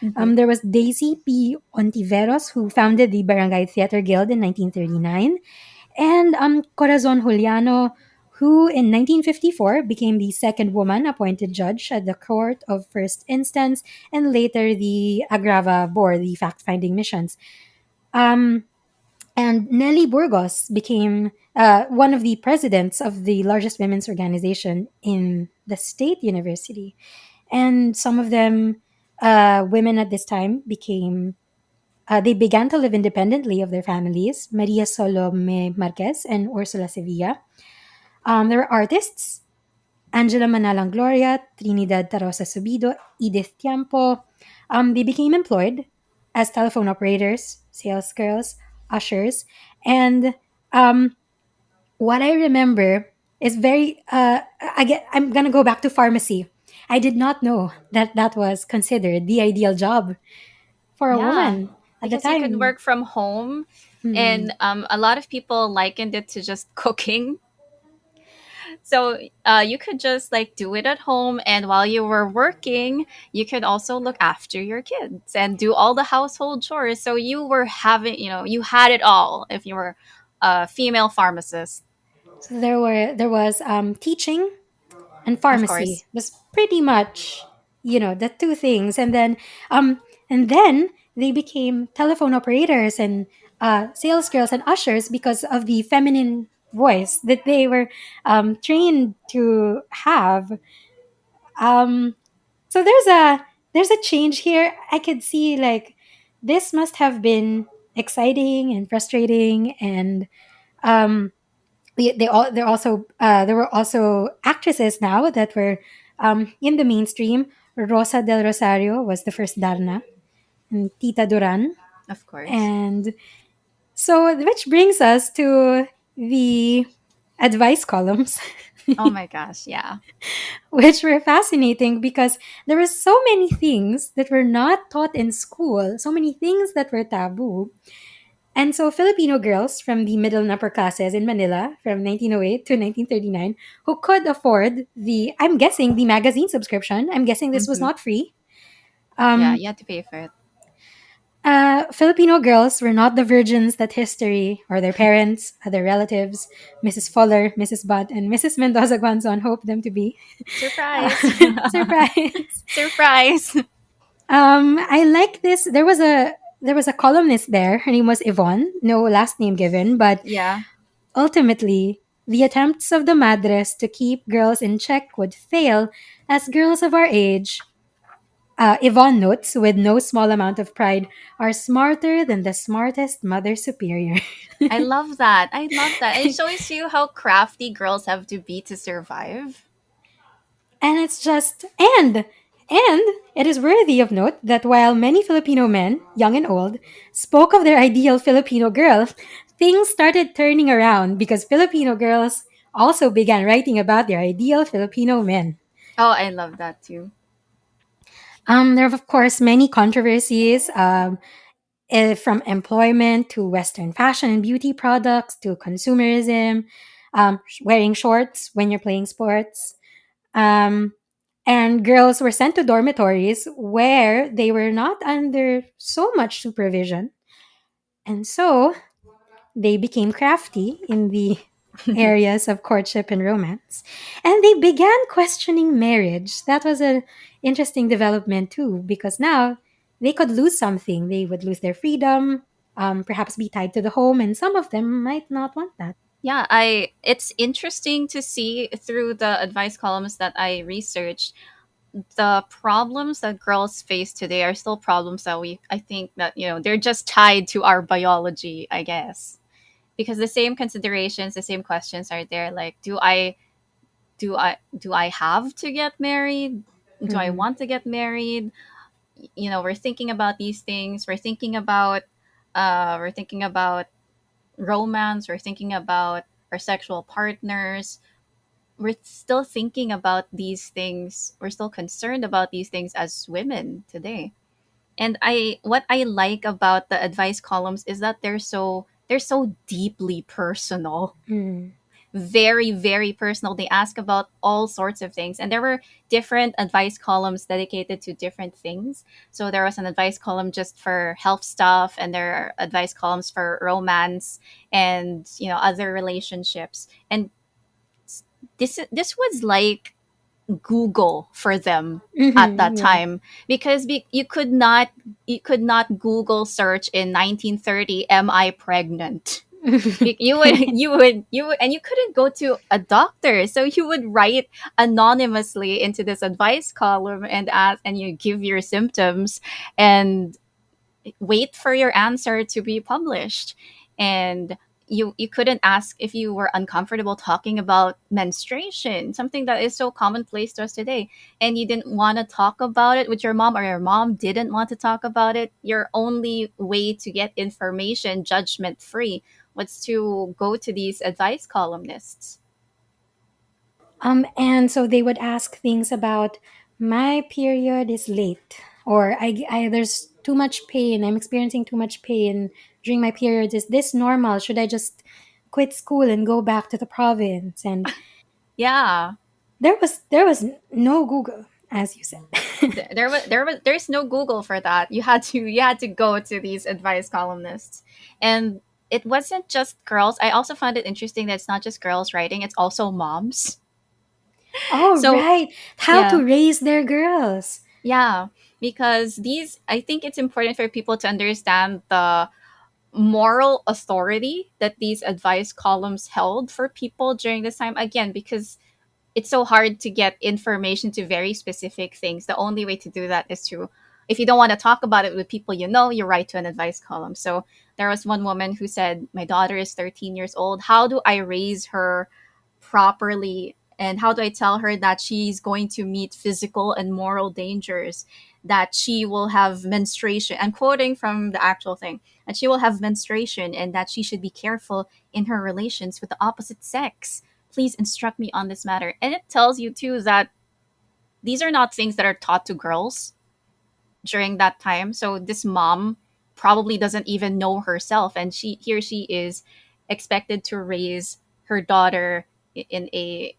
Mm-hmm. There was Daisy P. Ontiveros, who founded the Barangay Theater Guild in 1939, and Corazon Juliano, who in 1954 became the second woman appointed judge at the Court of First Instance and later the Agrava Board, the fact finding missions. Um, And Nelly Burgos became one of the presidents of the largest women's organization in the state university. And some of them, women at this time, they began to live independently of their families. Maria Salome Marquez and Ursula Sevilla. There were artists, Angela Manalang Gloria, Trinidad Tarosa Subido, Edith Tiempo. They became employed as telephone operators, sales girls, ushers, and um, what I remember is I'm gonna go back to pharmacy. I did not know that that was considered the ideal job for a Yeah, woman at the because you could time. work from home, Hmm. and a lot of people likened it to just cooking. So you could just like do it at home, and while you were working, you could also look after your kids and do all the household chores. So you were having, you had it all if you were a female pharmacist, So there was teaching and of course. pharmacy was pretty much the two things, um and then they became telephone operators and sales girls and ushers because of the feminine voice that they were trained to have. um so there's a change here. I could see like this must have been exciting and frustrating, and um there were also actresses now that were in the mainstream. Rosa del Rosario was the first Darna, and Tita Duran, Of course. and so which brings us to the advice columns, Oh my gosh, yeah. which were fascinating because there were so many things that were not taught in school, so many things that were taboo. And so Filipino girls from the middle and upper classes in Manila from 1908 to 1939 who could afford I'm guessing, the magazine subscription. I'm guessing this was Hmm. not free. Yeah, Um, you had to pay for it. Filipino girls were not the virgins that history or their parents, their relatives, Mrs. Fuller, Mrs. Butt, and Mrs. Mendoza Guanzon hoped them to be. Uh, Surprise. surprise. Surprise. I like this. There was a columnist there. Her name was Yvonne. No last name given, but Yeah. ultimately, the attempts of the madres to keep girls in check would fail, as girls of our age, Yvonne notes with no small amount of pride, are smarter than the smartest mother superior. I love that. I love that. It shows you how crafty girls have to be to survive. And it's just, and it is worthy of note that while many Filipino men, young and old, spoke of their ideal Filipino girl, things started turning around because Filipino girls also began writing about their ideal Filipino men. Oh, I love that too. There are, of course, many controversies, from employment to Western fashion and beauty products to consumerism, wearing shorts when you're playing sports. Um, and girls were sent to dormitories where they were not under so much supervision. And so they became crafty in the areas of courtship and romance. And they began questioning marriage. That was an interesting development, too, because now they could lose something. They would lose their freedom, perhaps be tied to the home, and some of them might not want that. Yeah, I it's interesting to see through the advice columns that I researched. The problems that girls face today are still problems that I think that, they're just tied to our biology, I guess. Because the same considerations, the same questions are there, like do I have to get married? Do I Mm, want to get married? We're thinking about these things. We're thinking about romance. We're thinking about our sexual partners. We're still thinking about these things. We're still concerned about these things as women today. And what I like about the advice columns is that they're so deeply personal, mm, very, very personal. They ask about all sorts of things. And there were different advice columns dedicated to different things. So there was an advice column just for health stuff, and there are advice columns for romance and other relationships. And this was like Google for them at that Mm-hmm, yeah. time, because you could not Google search in 1930, am I pregnant? You would and you couldn't go to a doctor, so you would write anonymously into this advice column and ask, and you give your symptoms and wait for your answer to be published. And you couldn't ask if you were uncomfortable talking about menstruation, something that is so commonplace to us today, and you didn't want to talk about it with your mom, or your mom didn't want to talk about it. Your only way to get information judgment free was to go to these advice columnists. And so they would ask things about, my period is late, or there's too much pain. I'm experiencing too much pain during my period. Is this normal? Should I just quit school and go back to the province? And Yeah. there was no Google, as you said. There's no Google for that. You had to go to these advice columnists. And it wasn't just girls. I also found it interesting that it's not just girls writing, it's also moms. Oh, So right. How yeah. to raise their girls. Yeah, because these I think it's important for people to understand the moral authority that these advice columns held for people during this time, again, because it's so hard to get information to very specific things. The only way to do that is to, if you don't want to talk about it with people you write to an advice column. So there was one woman who said, my daughter is 13 years old. How do I raise her properly? And how do I tell her that she's going to meet physical and moral dangers? That she will have menstruation. I'm quoting from the actual thing. That she will have menstruation and that she should be careful in her relations with the opposite sex. Please instruct me on this matter. And it tells you too that these are not things that are taught to girls during that time. So this mom probably doesn't even know herself, and she is expected to raise her daughter in a,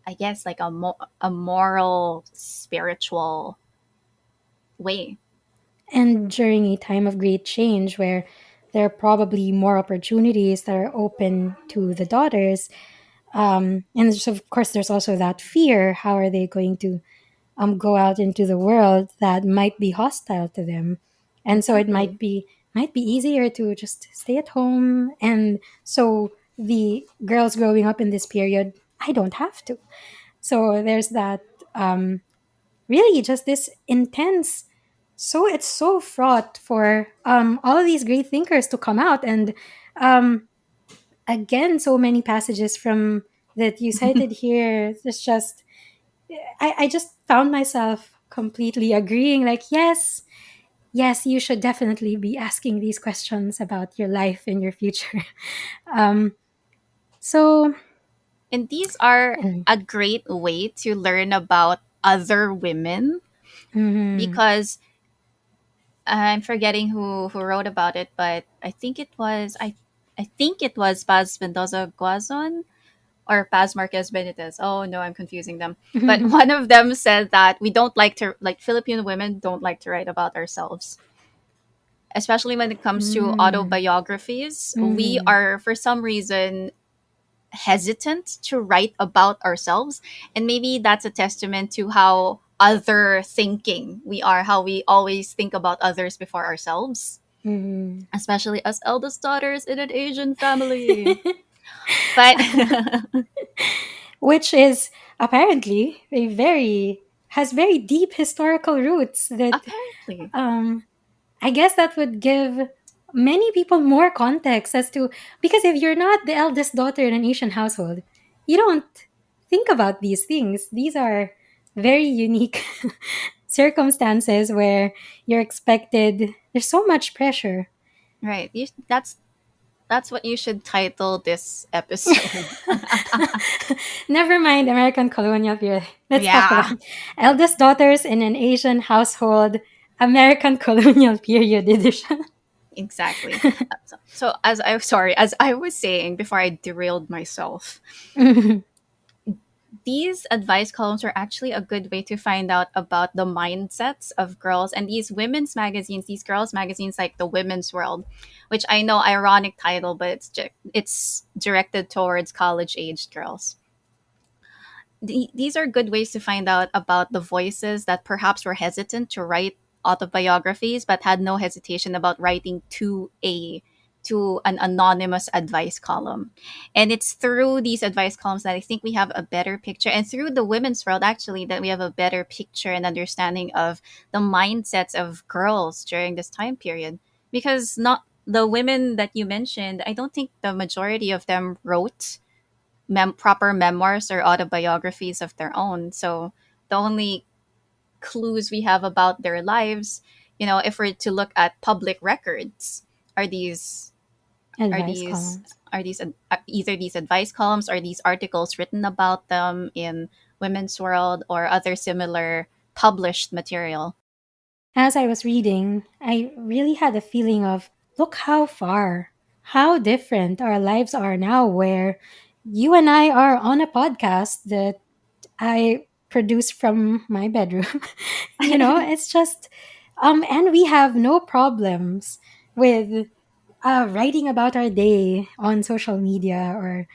I guess, like a moral, spiritual way. And during a time of great change where there are probably more opportunities that are open to the daughters. And there's, of course, there's also that fear. How are they going to go out into the world that might be hostile to them? And so it Exactly. might be easier to just stay at home. And so the girls growing up in this period, I don't have to. So there's that, um, really just this intense, so it's so fraught for all of these great thinkers to come out. And um, again, so many passages from that you cited here, it's just I just found myself completely agreeing, like, yes, yes, you should definitely be asking these questions about your life and your future. um, so And these are mm, a great way to learn about other women, mhm, because I'm forgetting who wrote about it, but I think it was Paz Mendoza Guazon or Paz Marquez Benitez. Oh no, I'm confusing them. But mhm, one of them said that we don't like to, like, Filipino women don't like to write about ourselves, especially when it comes to mm, autobiographies. We mhm, are, for some reason, hesitant to write about ourselves, and maybe that's a testament to how other thinking we are, how we always think about others before ourselves, mhm. especially as eldest daughters in an Asian family. But Which is apparently a very has very deep historical roots that, apparently, um I guess that would give many people more context as to, because if you're not the eldest daughter in an Asian household, you don't think about these things. These are very unique circumstances where you're expected, there's so much pressure. right? That's what you should title this episode. Never mind American colonial period. Let's talk Yeah, about eldest daughters in an Asian household, American colonial period edition. exactly. So as I was saying before I derailed myself, these advice columns are actually a good way to find out about the mindsets of girls, and these women's magazines, these girls magazines like the Women's World, which I know, ironic title, but it's directed towards college aged girls. these are good ways to find out about the voices that perhaps were hesitant to write autobiographies but had no hesitation about writing to an anonymous advice column. And it's through these advice columns that I think we have a better picture, and through the women's world actually, that we have a better picture and understanding of the mindsets of girls during this time period. Because not the women that you mentioned, I don't think the majority of them wrote proper memoirs or autobiographies of their own. So the only clues we have about their lives, if we're to look at public records, are these are Advice these columns. either these advice columns or these articles written about them in Women's World or other similar published material. As I was reading, I really had a feeling of look how far, how different our lives are now, where you and I are on a podcast that I produce from my bedroom. It's just, and we have no problems with writing about our day on social media or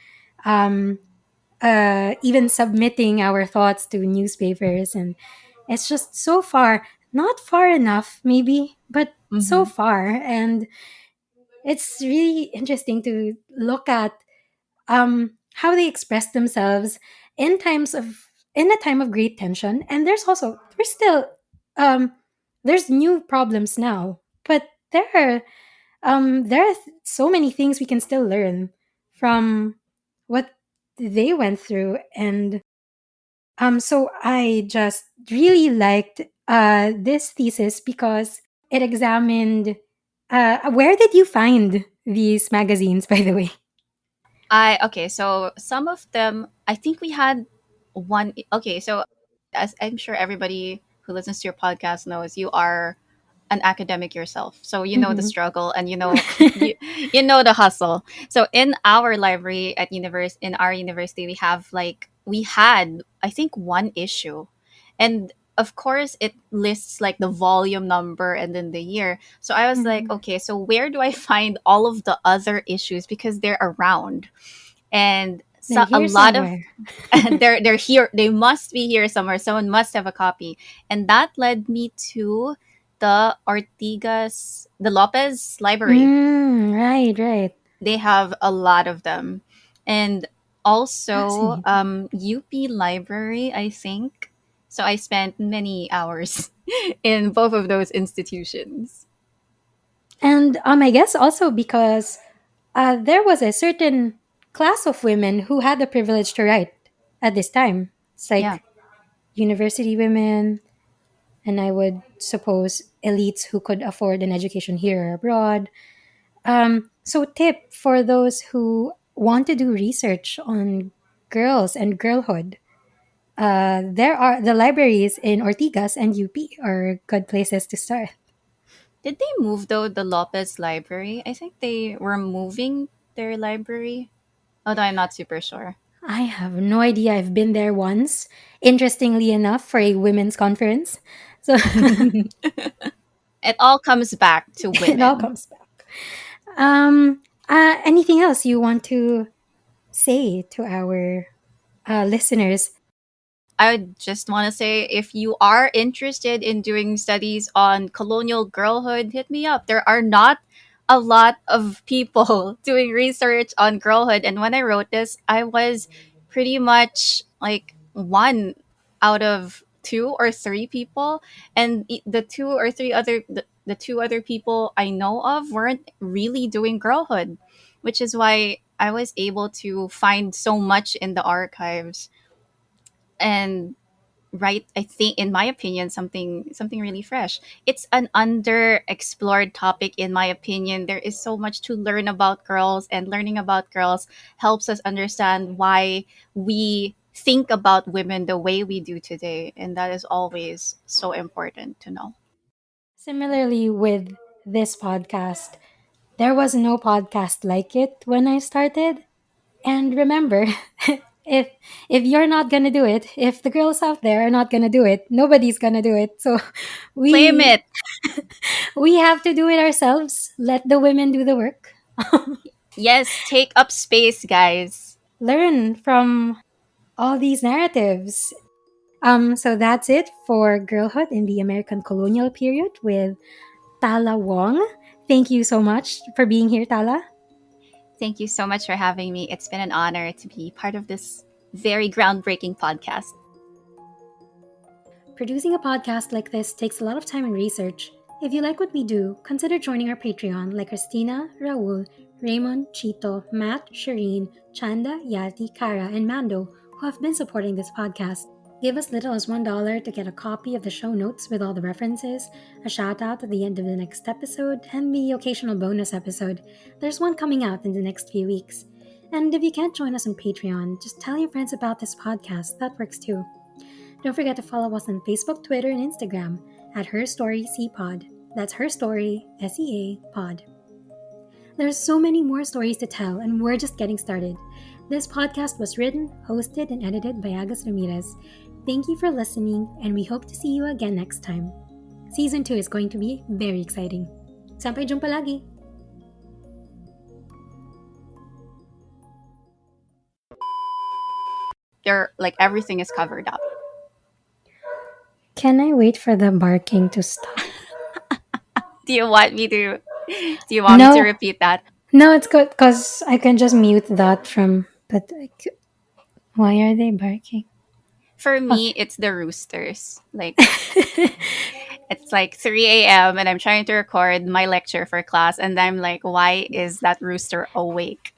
um, even submitting our thoughts to newspapers. And it's just so far, not far enough, maybe, but so Hmm. far. And it's really interesting to look at how they express themselves in times of in a time of great tension. And there's still um, there's new problems now, but there are so many things we can still learn from what they went through. And so I just really liked this thesis because it examined where did you find these magazines, by the way? I Okay, so some of them, I think we had one. Okay, so as I'm sure everybody who listens to your podcast knows, you are an academic yourself, so you know the Hmm. struggle, and you know the hustle. So in our library in our university, we had, I think, one issue, and of course it lists like the volume number and then the year. So I was like, Hmm. okay, so where do I find all of the other issues, because they're around. And They're so a here lot of somewhere. they're here, they must be here somewhere, someone must have a copy. And that led me to the Lopez library. Right, right. They have a lot of them. And also Fascinating. UP library, I think. So I spent many hours in both of those institutions. And I guess also because there was a certain class of women who had the privilege to write at this time. It's Yeah. like university women, and I would suppose elites who could afford an education here or abroad. So, tip for those who want to do research on girls and girlhood. There are the libraries in Ortigas and UP are good places to start. Did they move though, the Lopez library? I think they were moving their library, although I'm not super sure. I have no idea. I've been there once, interestingly enough, for a women's conference. So It all comes back to it all women. comes back. Anything else you want to say to our listeners? I just want to say, if you are interested in doing studies on colonial girlhood, hit me up. There are not a lot of people doing research on girlhood. And when I wrote this, I was pretty much like one out of two or three people. And the two other people I know of weren't really doing girlhood, which is why I was able to find so much in the archives and write, I think, in my opinion, something really fresh. It's an underexplored topic, in my opinion. There is so much to learn about girls, and learning about girls helps us understand why we think about women the way we do today, and that is always so important to know. Similarly, with this podcast, there was no podcast like it when I started. And remember, if if you're not gonna do it, if the girls out there are not gonna do it, nobody's gonna do it. So Claim we it. we have to do it ourselves. Let the women do the work. Yes, take up space, guys. Learn from all these narratives. So that's it for Girlhood in the American Colonial Period with Tala Wong. Thank you so much for being here, Tala. Thank you so much for having me. It's been an honor to be part of this very groundbreaking podcast. Producing a podcast like this takes a lot of time and research. If you like what we do, consider joining our Patreon like Christina, Raul, Raymond, Chito, Matt, Shireen, Chanda, Yati, Kara, and Mando, who have been supporting this podcast. Give as little as $1 to get a copy of the show notes with all the references, a shout out at the end of the next episode, and the occasional bonus episode. There's one coming out in the next few weeks. And if you can't join us on Patreon, just tell your friends about this podcast. That works too. Don't forget to follow us on Facebook, Twitter, and Instagram at Her Story C Pod. That's Her Story SEA Pod. There's so many more stories to tell, and we're just getting started. This podcast was written, hosted, and edited by Agus Ramirez. Thank you for listening, and we hope to see you again next time. Season 2 is going to be very exciting. Sampay jumpa lagi! You're like everything is covered up. Can I wait for the barking to stop? Do you want me to? Do you want me to No, repeat that? no, it's good because I can just mute that from. But why are they barking? For me, it's the roosters. Like it's like 3 a.m. and I'm trying to record my lecture for class, and I'm like, why is that rooster awake?